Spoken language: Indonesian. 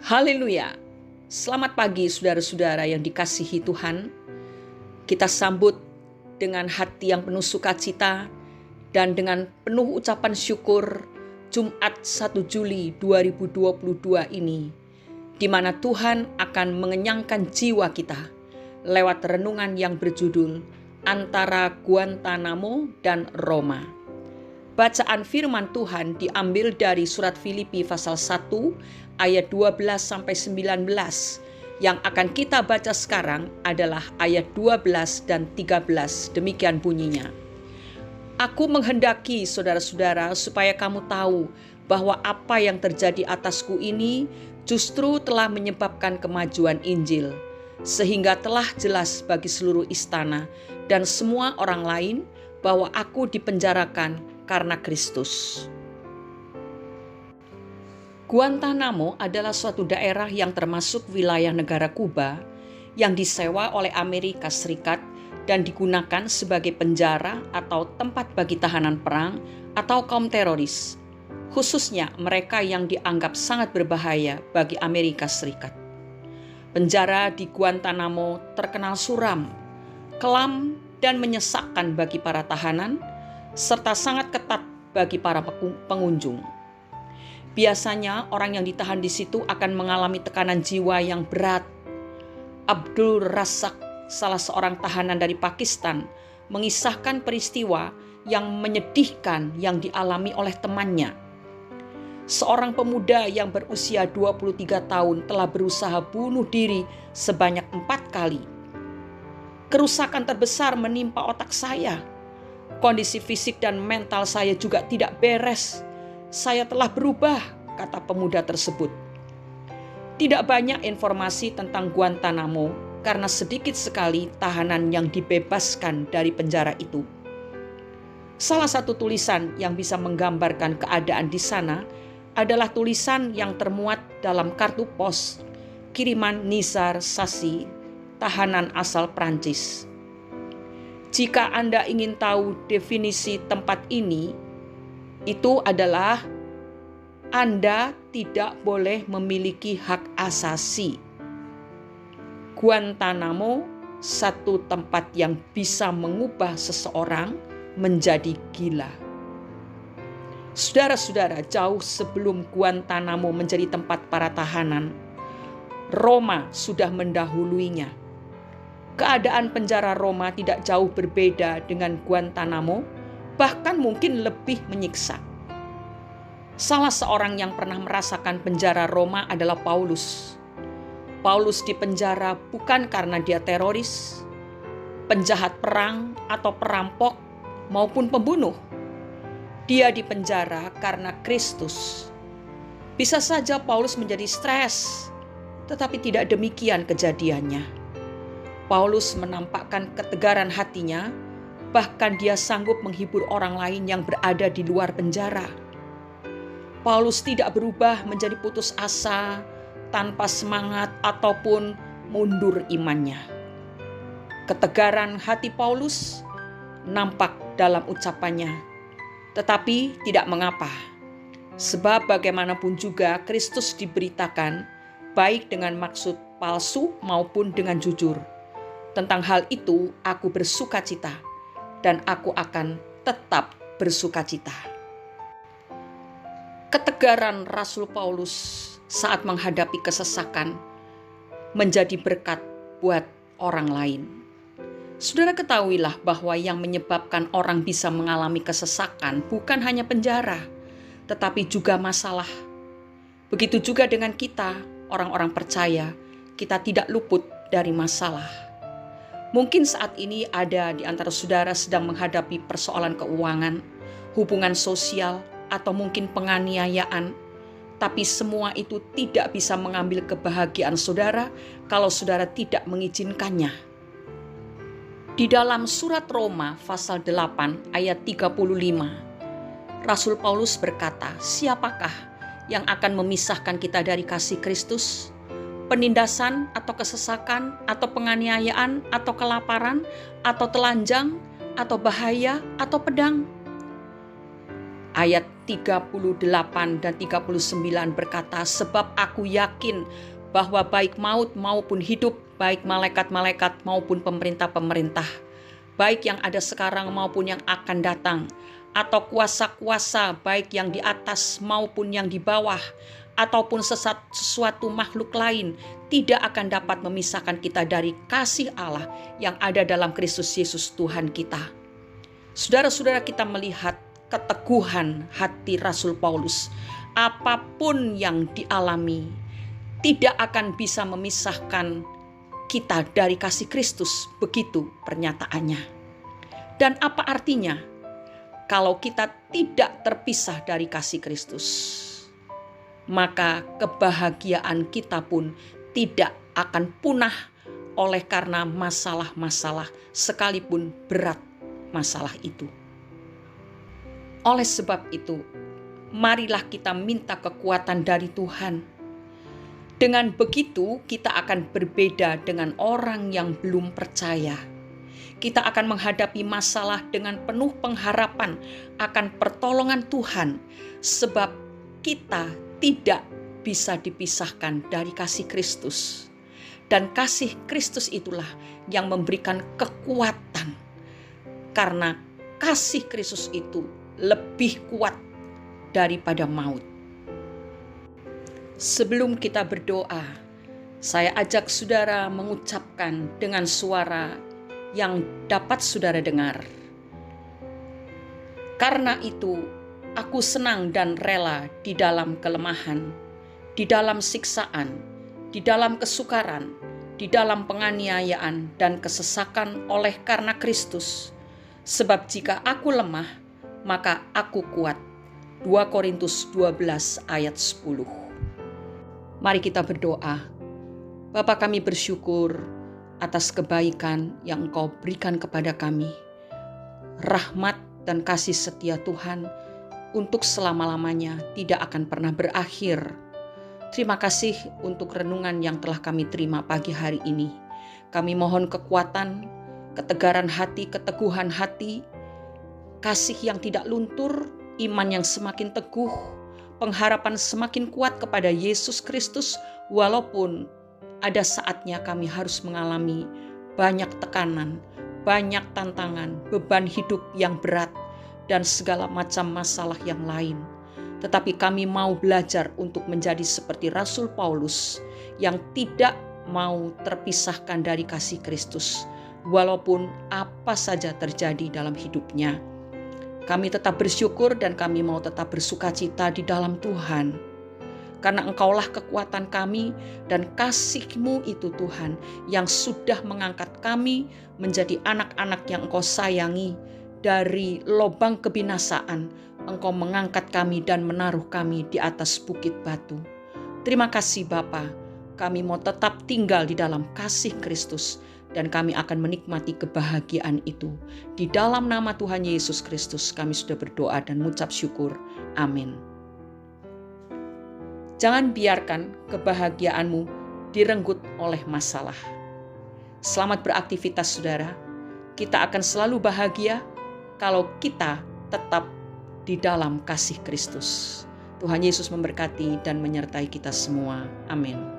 Haleluya. Selamat pagi saudara-saudara yang dikasihi Tuhan. Kita sambut dengan hati yang penuh sukacita dan dengan penuh ucapan syukur Jumat 1 Juli 2022 ini, di mana Tuhan akan mengenyangkan jiwa kita lewat renungan yang berjudul Antara Guantanamo dan Roma. Bacaan firman Tuhan diambil dari surat Filipi pasal 1 ayat 12-19. Yang akan kita baca sekarang adalah ayat 12 dan 13. Demikian bunyinya. Aku menghendaki saudara-saudara supaya kamu tahu bahwa apa yang terjadi atasku ini justru telah menyebabkan kemajuan Injil, sehingga telah jelas bagi seluruh istana dan semua orang lain bahwa aku dipenjarakan karena Kristus. Guantanamo adalah suatu daerah yang termasuk wilayah negara Kuba yang disewa oleh Amerika Serikat dan digunakan sebagai penjara atau tempat bagi tahanan perang atau kaum teroris, khususnya mereka yang dianggap sangat berbahaya bagi Amerika Serikat. Penjara di Guantanamo terkenal suram, kelam, dan menyesakkan bagi para tahanan, serta sangat ketat bagi para pengunjung. Biasanya orang yang ditahan di situ akan mengalami tekanan jiwa yang berat. Abdul Razak, salah seorang tahanan dari Pakistan, mengisahkan peristiwa yang menyedihkan yang dialami oleh temannya. Seorang pemuda yang berusia 23 tahun telah berusaha bunuh diri sebanyak 4 kali. Kerusakan terbesar menimpa otak saya. Kondisi fisik dan mental saya juga tidak beres. Saya telah berubah, kata pemuda tersebut. Tidak banyak informasi tentang Guantanamo karena sedikit sekali tahanan yang dibebaskan dari penjara itu. Salah satu tulisan yang bisa menggambarkan keadaan di sana adalah tulisan yang termuat dalam kartu pos kiriman Nizar Sassi, tahanan asal Prancis. Jika Anda ingin tahu definisi tempat ini, itu adalah Anda tidak boleh memiliki hak asasi. Guantanamo, satu tempat yang bisa mengubah seseorang menjadi gila. Saudara-saudara, jauh sebelum Guantanamo menjadi tempat para tahanan, Roma sudah mendahuluinya. Keadaan penjara Roma tidak jauh berbeda dengan Guantanamo, bahkan mungkin lebih menyiksa. Salah seorang yang pernah merasakan penjara Roma adalah Paulus. Paulus dipenjara bukan karena dia teroris, penjahat perang atau perampok maupun pembunuh. Dia dipenjara karena Kristus. Bisa saja Paulus menjadi stres, tetapi tidak demikian kejadiannya. Paulus menampakkan ketegaran hatinya, bahkan dia sanggup menghibur orang lain yang berada di luar penjara. Paulus tidak berubah menjadi putus asa, tanpa semangat ataupun mundur imannya. Ketegaran hati Paulus nampak dalam ucapannya, tetapi tidak mengapa. Sebab bagaimanapun juga Kristus diberitakan, baik dengan maksud palsu maupun dengan jujur. Tentang hal itu aku bersukacita dan aku akan tetap bersukacita. Ketegaran Rasul Paulus saat menghadapi kesesakan menjadi berkat buat orang lain. Saudara ketahuilah bahwa yang menyebabkan orang bisa mengalami kesesakan bukan hanya penjara, tetapi juga masalah. Begitu juga dengan kita, orang-orang percaya, kita tidak luput dari masalah. Mungkin saat ini ada di antara saudara sedang menghadapi persoalan keuangan, hubungan sosial, atau mungkin penganiayaan. Tapi semua itu tidak bisa mengambil kebahagiaan saudara kalau saudara tidak mengizinkannya. Di dalam surat Roma pasal 8 ayat 35, Rasul Paulus berkata, siapakah yang akan memisahkan kita dari kasih Kristus? Penindasan atau kesesakan atau penganiayaan atau kelaparan atau telanjang atau bahaya atau pedang. Ayat 38 dan 39 berkata, sebab aku yakin bahwa baik maut maupun hidup, baik malaikat-malaikat maupun pemerintah-pemerintah, baik yang ada sekarang maupun yang akan datang, atau kuasa-kuasa baik yang di atas maupun yang di bawah, ataupun sesuatu makhluk lain, tidak akan dapat memisahkan kita dari kasih Allah yang ada dalam Kristus Yesus Tuhan kita. Saudara-saudara, kita melihat keteguhan hati Rasul Paulus. Apapun yang dialami tidak akan bisa memisahkan kita dari kasih Kristus. Begitu pernyataannya. Dan apa artinya kalau kita tidak terpisah dari kasih Kristus? Maka kebahagiaan kita pun tidak akan punah oleh karena masalah-masalah, sekalipun berat masalah itu. Oleh sebab itu, marilah kita minta kekuatan dari Tuhan. Dengan begitu, kita akan berbeda dengan orang yang belum percaya. Kita akan menghadapi masalah dengan penuh pengharapan akan pertolongan Tuhan, sebab kita tidak bisa dipisahkan dari kasih Kristus. Dan kasih Kristus itulah yang memberikan kekuatan, karena kasih Kristus itu lebih kuat daripada maut. Sebelum kita berdoa, saya ajak saudara mengucapkan dengan suara yang dapat saudara dengar. Karena itu, aku senang dan rela di dalam kelemahan, di dalam siksaan, di dalam kesukaran, di dalam penganiayaan dan kesesakan oleh karena Kristus. Sebab jika aku lemah, maka aku kuat. 2 Korintus 12 ayat 10. Mari kita berdoa. Bapa, kami bersyukur atas kebaikan yang Engkau berikan kepada kami. Rahmat dan kasih setia Tuhan untuk selama-lamanya tidak akan pernah berakhir. Terima kasih untuk renungan yang telah kami terima pagi hari ini. Kami mohon kekuatan, ketegaran hati, keteguhan hati, kasih yang tidak luntur, iman yang semakin teguh, pengharapan semakin kuat kepada Yesus Kristus, walaupun ada saatnya kami harus mengalami banyak tekanan, banyak tantangan, beban hidup yang berat, dan segala macam masalah yang lain. Tetapi kami mau belajar untuk menjadi seperti Rasul Paulus yang tidak mau terpisahkan dari kasih Kristus, walaupun apa saja terjadi dalam hidupnya. Kami tetap bersyukur dan kami mau tetap bersukacita di dalam Tuhan. Karena Engkaulah kekuatan kami dan kasih-Mu itu Tuhan yang sudah mengangkat kami menjadi anak-anak yang Engkau sayangi. Dari lubang kebinasaan, Engkau mengangkat kami dan menaruh kami di atas bukit batu. Terima kasih Bapa, kami mau tetap tinggal di dalam kasih Kristus. Dan kami akan menikmati kebahagiaan itu. Di dalam nama Tuhan Yesus Kristus kami sudah berdoa dan mengucap syukur. Amin. Jangan biarkan kebahagiaanmu direnggut oleh masalah. Selamat beraktivitas saudara. Kita akan selalu bahagia kalau kita tetap di dalam kasih Kristus. Tuhan Yesus memberkati dan menyertai kita semua. Amin.